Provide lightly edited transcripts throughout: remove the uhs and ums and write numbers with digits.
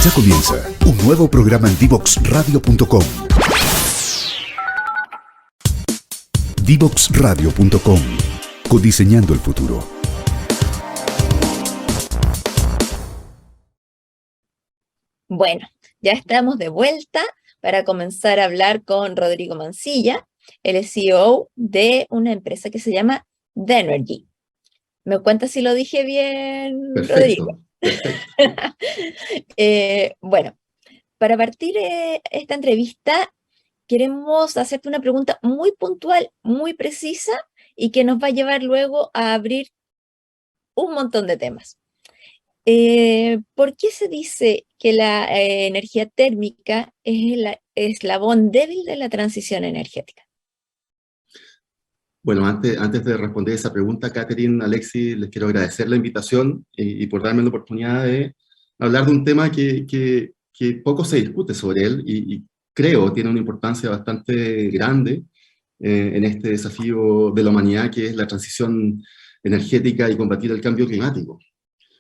Ya comienza un nuevo programa en divoxradio.com. Divoxradio.com. Codiseñando el futuro. Bueno, ya estamos de vuelta para comenzar a hablar con Rodrigo Mancilla. Él es CEO de una empresa que se llama Denergy. ¿Me cuentas si lo dije bien, Rodrigo? Perfecto. Bueno, para partir esta entrevista, queremos hacerte una pregunta muy puntual, muy precisa y que nos va a llevar luego a abrir un montón de temas. ¿Por qué se dice que la energía térmica es el eslabón débil de la transición energética? Bueno, antes de responder esa pregunta, Catherine, Alexis, les quiero agradecer la invitación y por darme la oportunidad de hablar de un tema que poco se discute sobre él y creo tiene una importancia bastante grande en este desafío de la humanidad, que es la transición energética y combatir el cambio climático.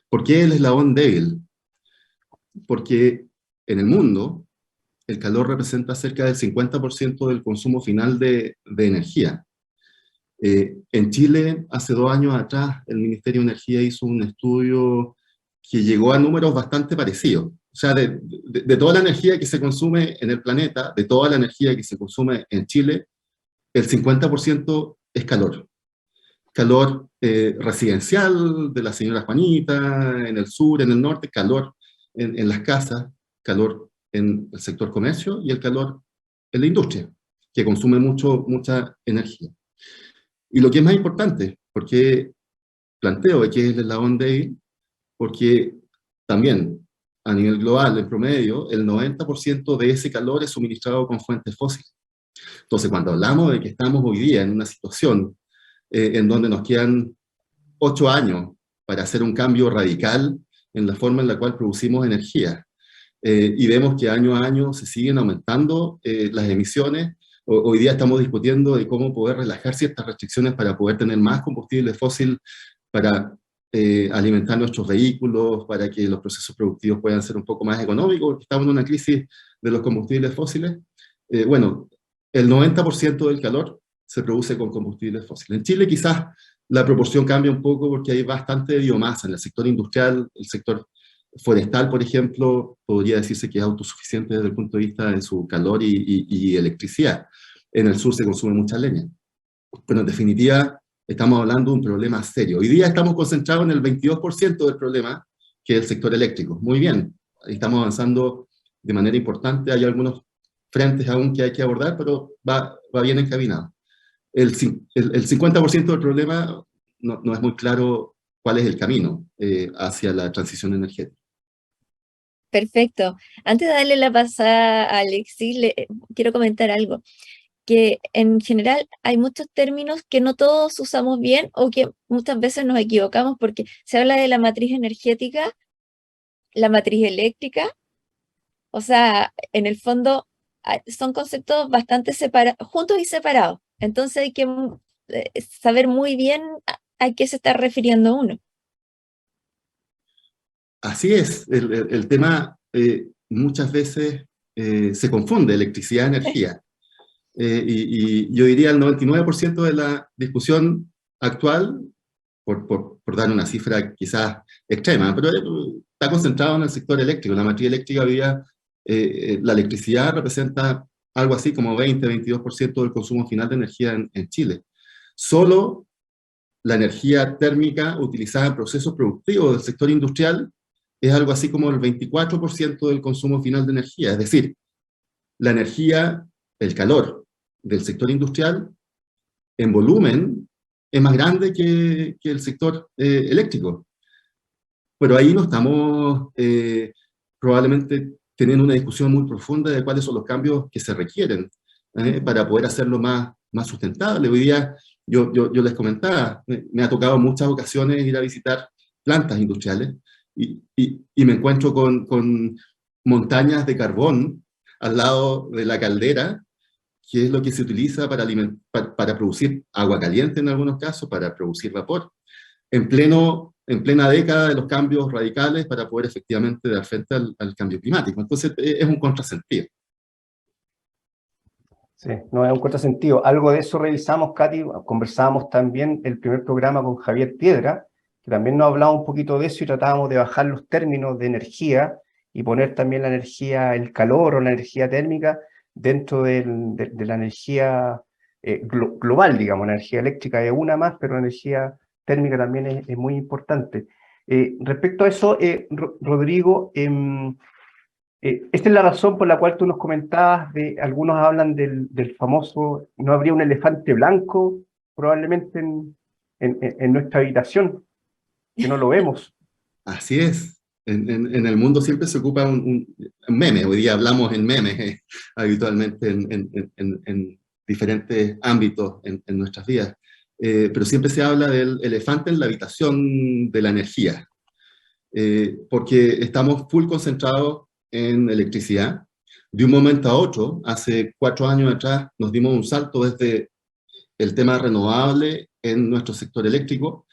¿Por qué el eslabón débil? Porque en el mundo el calor representa cerca del 50% del consumo final de energía. En Chile, hace 2 años atrás, el Ministerio de Energía hizo un estudio que llegó a números bastante parecidos. O sea, de toda la energía que se consume en el planeta, de toda la energía que se consume en Chile, el 50% es calor. Calor residencial de la señora Juanita, en el sur, en el norte, calor en las casas, calor en el sector comercio y el calor en la industria, que consume mucha energía. Y lo que es más importante, porque planteo que es el eslabón débil, porque también a nivel global, en promedio, el 90% de ese calor es suministrado con fuentes fósiles. Entonces, cuando hablamos de que estamos hoy día en una situación en donde nos quedan 8 años para hacer un cambio radical en la forma en la cual producimos energía, y vemos que año a año se siguen aumentando las emisiones. Hoy día estamos discutiendo de cómo poder relajar ciertas restricciones para poder tener más combustible fósil, para alimentar nuestros vehículos, para que los procesos productivos puedan ser un poco más económicos, porque estamos en una crisis de los combustibles fósiles. Bueno, el 90% del calor se produce con combustibles fósiles. En Chile quizás la proporción cambia un poco porque hay bastante biomasa en el sector industrial, el sector forestal, por ejemplo, podría decirse que es autosuficiente desde el punto de vista de su calor y electricidad. En el sur se consume mucha leña. Pero en definitiva, estamos hablando de un problema serio. Hoy día estamos concentrados en el 22% del problema, que es el sector eléctrico. Muy bien, estamos avanzando de manera importante. Hay algunos frentes aún que hay que abordar, pero va bien encaminado. El 50% del problema no es muy claro cuál es el camino hacia la transición energética. Perfecto. Antes de darle la pasada a Alexis, quiero comentar algo, que en general hay muchos términos que no todos usamos bien o que muchas veces nos equivocamos porque se habla de la matriz energética, la matriz eléctrica, o sea, en el fondo son conceptos bastante juntos y separados, entonces hay que saber muy bien a qué se está refiriendo uno. Así es, el tema muchas veces se confunde, electricidad, energía. Y yo diría el 99% de la discusión actual, por dar una cifra quizás extrema, pero está concentrado en el sector eléctrico. La matriz eléctrica hoy día, la electricidad representa algo así como 20-22% del consumo final de energía en Chile. Solo la energía térmica utilizada en procesos productivos del sector industrial es algo así como el 24% del consumo final de energía. Es decir, la energía, el calor del sector industrial, en volumen, es más grande que el sector eléctrico. Pero ahí no estamos probablemente teniendo una discusión muy profunda de cuáles son los cambios que se requieren para poder hacerlo más sustentable. Hoy día, yo les comentaba, me ha tocado en muchas ocasiones ir a visitar plantas industriales y me encuentro con montañas de carbón al lado de la caldera, que es lo que se utiliza para producir agua caliente en algunos casos, para producir vapor, en pleno en plena década de los cambios radicales para poder efectivamente dar frente al cambio climático. Entonces es un contrasentido. Sí, no es un contrasentido. Algo de eso revisamos, Katy, conversábamos también el primer programa con Javier Piedra, que también nos hablaba un poquito de eso y tratábamos de bajar los términos de energía y poner también la energía, el calor o la energía térmica dentro de la energía global, digamos. La energía eléctrica es una más, pero la energía térmica también es muy importante. Respecto a eso, Rodrigo, esta es la razón por la cual tú nos comentabas, algunos hablan del famoso, no habría un elefante blanco probablemente en nuestra habitación, que no lo vemos. Así es. En el mundo siempre se ocupa un meme. Hoy día hablamos en memes habitualmente en diferentes ámbitos en nuestras vidas. Pero siempre se habla del elefante en la habitación de la energía. Porque estamos full concentrados en electricidad. De un momento a otro, hace 4 años atrás, nos dimos un salto desde el tema renovable en nuestro sector eléctrico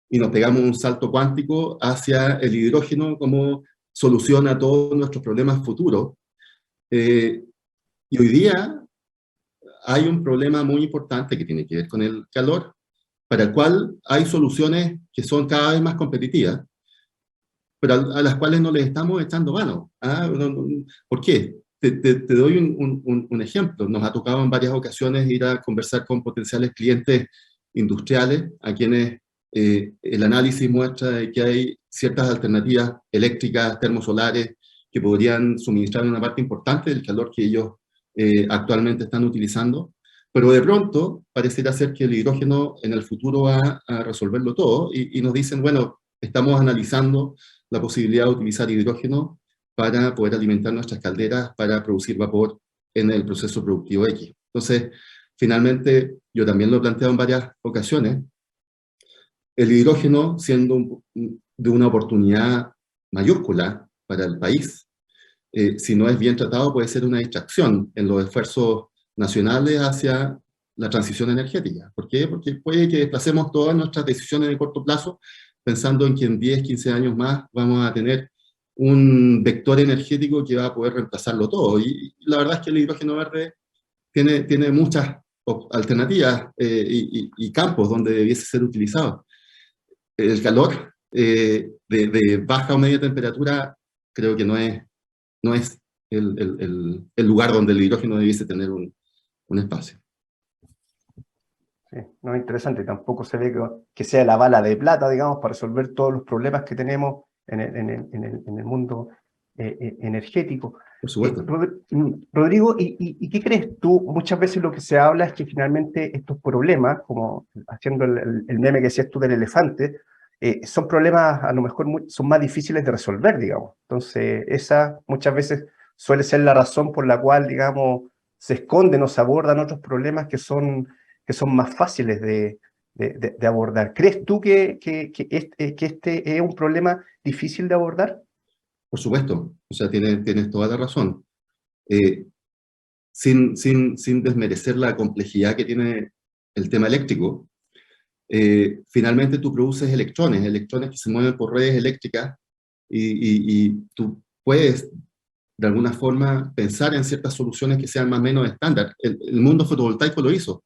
y nos pegamos un salto cuántico hacia el hidrógeno como solución a todos nuestros problemas futuros. Y hoy día hay un problema muy importante que tiene que ver con el calor, para el cual hay soluciones que son cada vez más competitivas, pero a las cuales no les estamos echando mano. ¿Por qué? Te doy un ejemplo. Nos ha tocado en varias ocasiones ir a conversar con potenciales clientes industriales, a quienes el análisis muestra de que hay ciertas alternativas eléctricas, termosolares, que podrían suministrar una parte importante del calor que ellos actualmente están utilizando, pero de pronto pareciera ser que el hidrógeno en el futuro va a resolverlo todo, y nos dicen, bueno, estamos analizando la posibilidad de utilizar hidrógeno para poder alimentar nuestras calderas, para producir vapor en el proceso productivo X. Entonces, finalmente, yo también lo he planteado en varias ocasiones, el hidrógeno, siendo de una oportunidad mayúscula para el país, si no es bien tratado, puede ser una distracción en los esfuerzos nacionales hacia la transición energética. ¿Por qué? Porque puede que desplacemos todas nuestras decisiones de corto plazo pensando en que en 10, 15 años más vamos a tener un vector energético que va a poder reemplazarlo todo. Y la verdad es que el hidrógeno verde tiene muchas alternativas y campos donde debiese ser utilizado. El calor de baja o media temperatura creo que no es el lugar donde el hidrógeno debiese tener un espacio. Sí, no es interesante, tampoco se ve que sea la bala de plata, digamos, para resolver todos los problemas que tenemos en el mundo energético. Por supuesto. Rodrigo, ¿y qué crees tú? Muchas veces lo que se habla es que finalmente estos problemas, como haciendo el meme que decías tú del elefante, son problemas a lo mejor son más difíciles de resolver, digamos. Entonces, esa muchas veces suele ser la razón por la cual, digamos, se esconden o se abordan otros problemas que son más fáciles de abordar. ¿Crees tú que este es un problema difícil de abordar? Por supuesto, o sea, tienes toda la razón. Sin desmerecer la complejidad que tiene el tema eléctrico, finalmente tú produces electrones que se mueven por redes eléctricas y tú puedes, de alguna forma, pensar en ciertas soluciones que sean más o menos estándar. El mundo fotovoltaico lo hizo.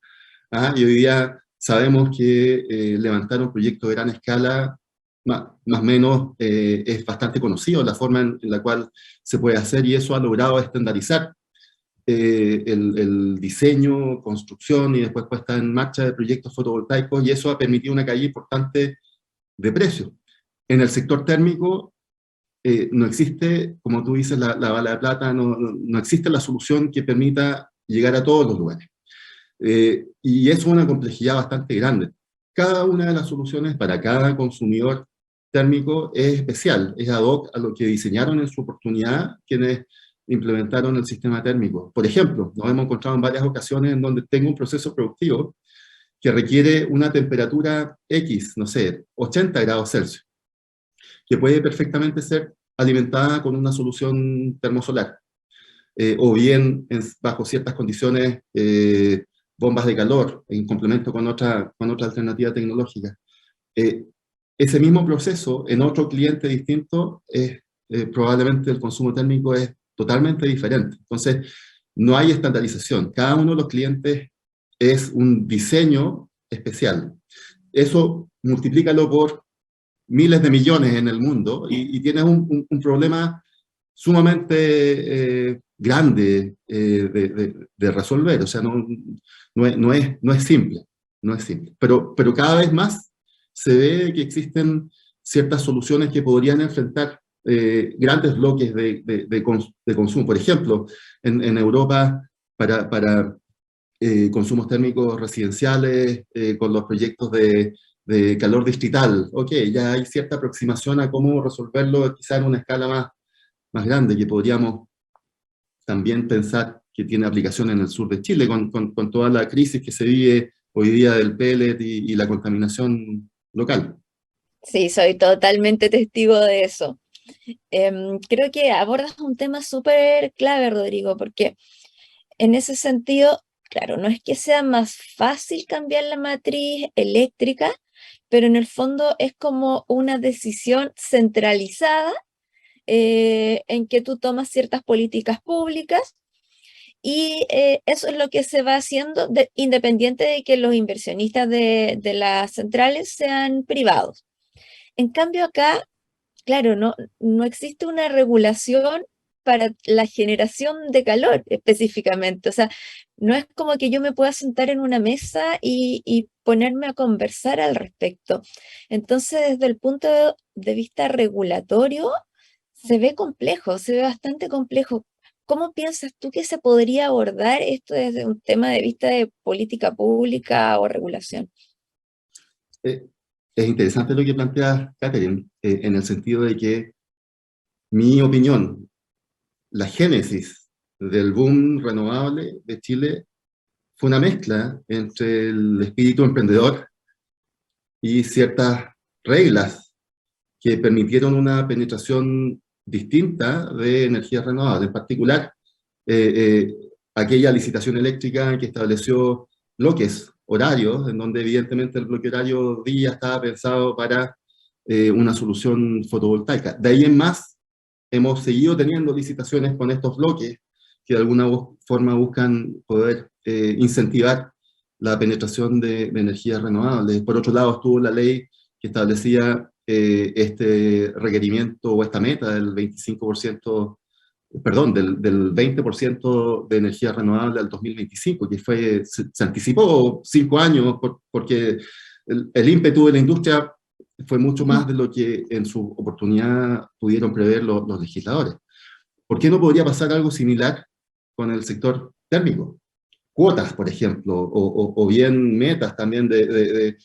Y hoy día sabemos que levantar un proyecto de gran escala, más o menos, es bastante conocido la forma en la cual se puede hacer, y eso ha logrado estandarizar el diseño, construcción y después puesta en marcha de proyectos fotovoltaicos, y eso ha permitido una caída importante de precios. En el sector térmico no existe, como tú dices, la bala de plata, no existe la solución que permita llegar a todos los lugares. Y eso es una complejidad bastante grande. Cada una de las soluciones para cada consumidor térmico es especial, es ad hoc a lo que diseñaron en su oportunidad quienes implementaron el sistema térmico. Por ejemplo, nos hemos encontrado en varias ocasiones en donde tengo un proceso productivo que requiere una temperatura X, no sé, 80 grados Celsius, que puede perfectamente ser alimentada con una solución termosolar, o bien bajo ciertas condiciones, bombas de calor, en complemento con otra alternativa tecnológica. ese mismo proceso en otro cliente distinto, probablemente el consumo térmico es totalmente diferente. Entonces, no hay estandarización. Cada uno de los clientes es un diseño especial. Eso multiplícalo por miles de millones en el mundo y tienes un problema sumamente grande de resolver. O sea, no es simple, no es simple. Pero cada vez más se ve que existen ciertas soluciones que podrían enfrentar grandes bloques de consumo. Por ejemplo, en Europa, para consumos térmicos residenciales, con los proyectos de calor distrital, ok, ya hay cierta aproximación a cómo resolverlo quizá en una escala más grande, que podríamos también pensar que tiene aplicación en el sur de Chile, con toda la crisis que se vive hoy día del pellet y la contaminación local. Sí, soy totalmente testigo de eso. Creo que abordas un tema súper clave, Rodrigo, porque en ese sentido, claro, no es que sea más fácil cambiar la matriz eléctrica, pero en el fondo es como una decisión centralizada en que tú tomas ciertas políticas públicas y eso es lo que se va haciendo independiente de que los inversionistas de las centrales sean privados. En cambio acá, claro, no existe una regulación para la generación de calor específicamente. O sea, no es como que yo me pueda sentar en una mesa y ponerme a conversar al respecto. Entonces, desde el punto de vista regulatorio, se ve complejo, se ve bastante complejo. ¿Cómo piensas tú que se podría abordar esto desde un tema de vista de política pública o regulación? Es interesante lo que plantea Catherine, en el sentido de que mi opinión, la génesis del boom renovable de Chile fue una mezcla entre el espíritu emprendedor y ciertas reglas que permitieron una penetración distinta de energías renovables. En particular, aquella licitación eléctrica que estableció bloques horarios, en donde evidentemente el bloque horario día estaba pensado para una solución fotovoltaica. De ahí en más, hemos seguido teniendo licitaciones con estos bloques que de alguna forma buscan poder incentivar la penetración de energías renovables. Por otro lado, estuvo la ley que establecía este requerimiento o esta meta del 25%, perdón, del 20% de energía renovable al 2025, que se anticipó 5 años porque el ímpetu de la industria fue mucho más de lo que en su oportunidad pudieron prever los legisladores. ¿Por qué no podría pasar algo similar con el sector térmico? Cuotas, por ejemplo, o bien metas también de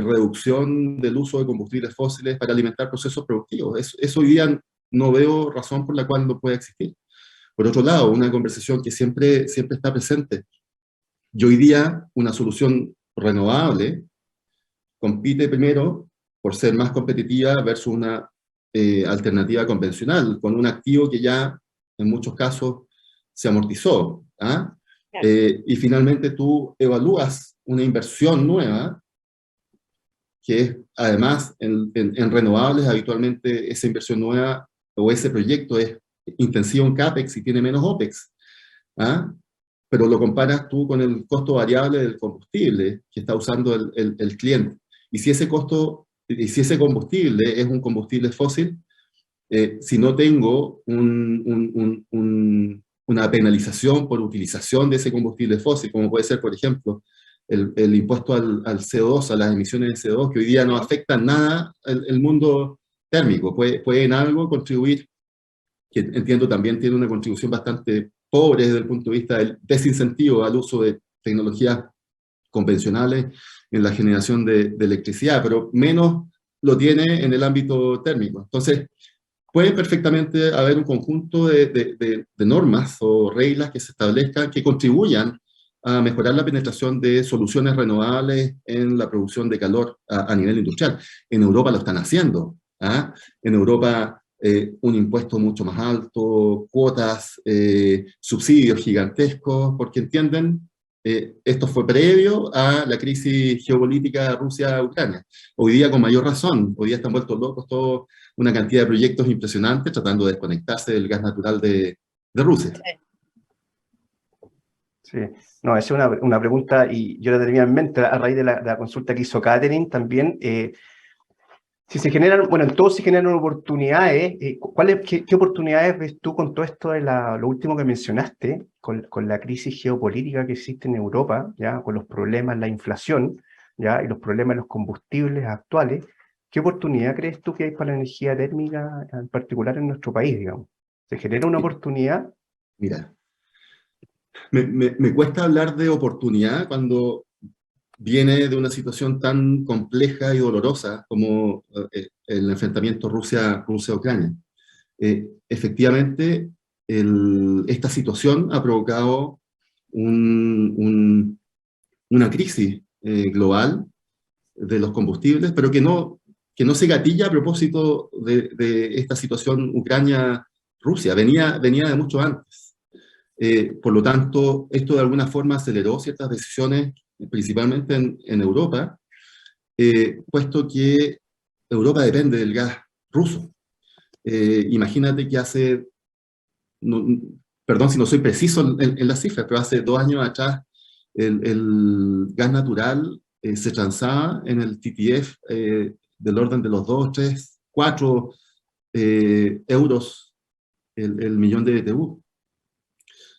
reducción del uso de combustibles fósiles para alimentar procesos productivos. Eso hoy día no veo razón por la cual no pueda existir. Por otro lado, una conversación que siempre está presente. Y hoy día una solución renovable compite primero por ser más competitiva versus una alternativa convencional, con un activo que ya en muchos casos se amortizó. ¿Ah? Claro. Y finalmente tú evalúas una inversión nueva, que es además en renovables, habitualmente esa inversión nueva o ese proyecto es intensivo en CAPEX y tiene menos OPEX. ¿Ah? Pero lo comparas tú con el costo variable del combustible que está usando el cliente. Y si ese combustible es un combustible fósil, si no tengo una penalización por utilización de ese combustible fósil, como puede ser, por ejemplo, el impuesto al CO2, a las emisiones de CO2, que hoy día no afectan nada el mundo térmico, puede en algo contribuir, que entiendo también tiene una contribución bastante pobre desde el punto de vista del desincentivo al uso de tecnologías convencionales en la generación de electricidad, pero menos lo tiene en el ámbito térmico. Entonces, puede perfectamente haber un conjunto de normas o reglas que se establezcan que contribuyan a mejorar la penetración de soluciones renovables en la producción de calor a nivel industrial. En Europa lo están haciendo. ¿Ah? En Europa un impuesto mucho más alto, cuotas, subsidios gigantescos, porque entienden Esto fue previo a la crisis geopolítica Rusia-Ucrania. Hoy día con mayor razón, hoy día están vueltos locos toda una cantidad de proyectos impresionantes tratando de desconectarse del gas natural de Rusia. Sí, no, esa es una pregunta y yo la tenía en mente a raíz de la consulta que hizo Catherine también. Si se generan, bueno, en todo se generan oportunidades. ¿Qué oportunidades ves tú con todo esto de lo último que mencionaste, con la crisis geopolítica que existe en Europa, ya, con los problemas, la inflación, ya, y los problemas de los combustibles actuales? ¿Qué oportunidad crees tú que hay para la energía térmica, en particular en nuestro país, digamos? ¿Se genera una oportunidad? Mira, me cuesta hablar de oportunidad cuando viene de una situación tan compleja y dolorosa como el enfrentamiento Rusia-Ucrania. Efectivamente, esta situación ha provocado una crisis global de los combustibles, pero que no se gatilla a propósito de esta situación Ucrania-Rusia, venía de mucho antes. Por lo tanto, esto de alguna forma aceleró ciertas decisiones, principalmente en Europa, puesto que Europa depende del gas ruso. Imagínate que perdón si no soy preciso en las cifras, pero hace 2 años atrás el gas natural se transaba en el TTF del orden de los 2, 3, 4 euros el millón de BTU.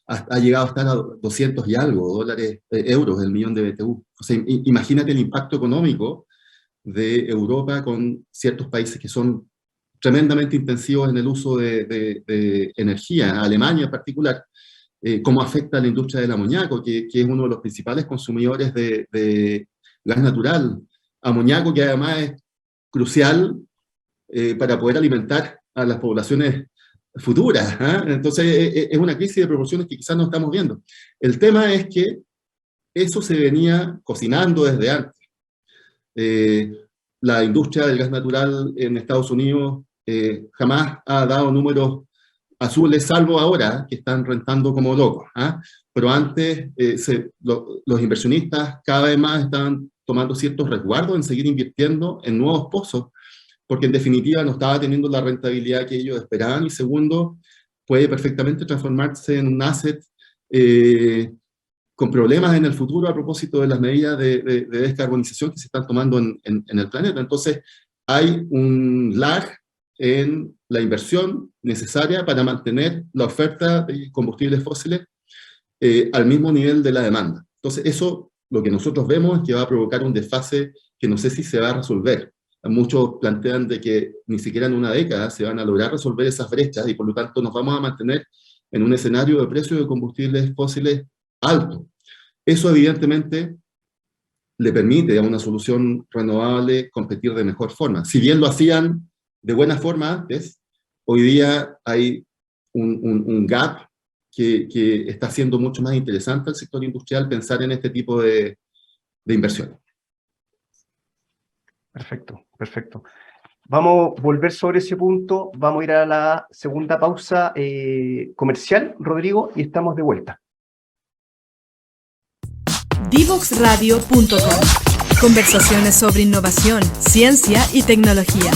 Ha llegado a estar a 200 y algo euros el millón de BTU. O sea, imagínate el impacto económico de Europa con ciertos países que son tremendamente intensivos en el uso de energía, Alemania en particular, cómo afecta a la industria del amoníaco, que es uno de los principales consumidores de gas natural, amoníaco que además es crucial para poder alimentar a las poblaciones futuras, ¿eh? Entonces es una crisis de proporciones que quizás no estamos viendo. El tema es que eso se venía cocinando desde antes. La industria del gas natural en Estados Unidos jamás ha dado números azules, salvo ahora, que están rentando como locos, ¿eh? Pero antes los inversionistas cada vez más estaban tomando ciertos resguardos en seguir invirtiendo en nuevos pozos, porque en definitiva no estaba teniendo la rentabilidad que ellos esperaban, y segundo, puede perfectamente transformarse en un asset con problemas en el futuro a propósito de las medidas de descarbonización que se están tomando en el planeta. Entonces, hay un lag en la inversión necesaria para mantener la oferta de combustibles fósiles al mismo nivel de la demanda. Entonces, eso, lo que nosotros vemos es que va a provocar un desfase que no sé si se va a resolver. Muchos plantean de que ni siquiera en una década se van a lograr resolver esas brechas y por lo tanto nos vamos a mantener en un escenario de precios de combustibles fósiles alto. Eso evidentemente le permite a una solución renovable competir de mejor forma. Si bien lo hacían de buena forma antes, hoy día hay un gap que está haciendo mucho más interesante al sector industrial pensar en este tipo de inversiones. Perfecto, perfecto. Vamos a volver sobre ese punto, vamos a ir a la segunda pausa comercial, Rodrigo, y estamos de vuelta. Divoxradio.com. Conversaciones sobre innovación, ciencia y tecnología.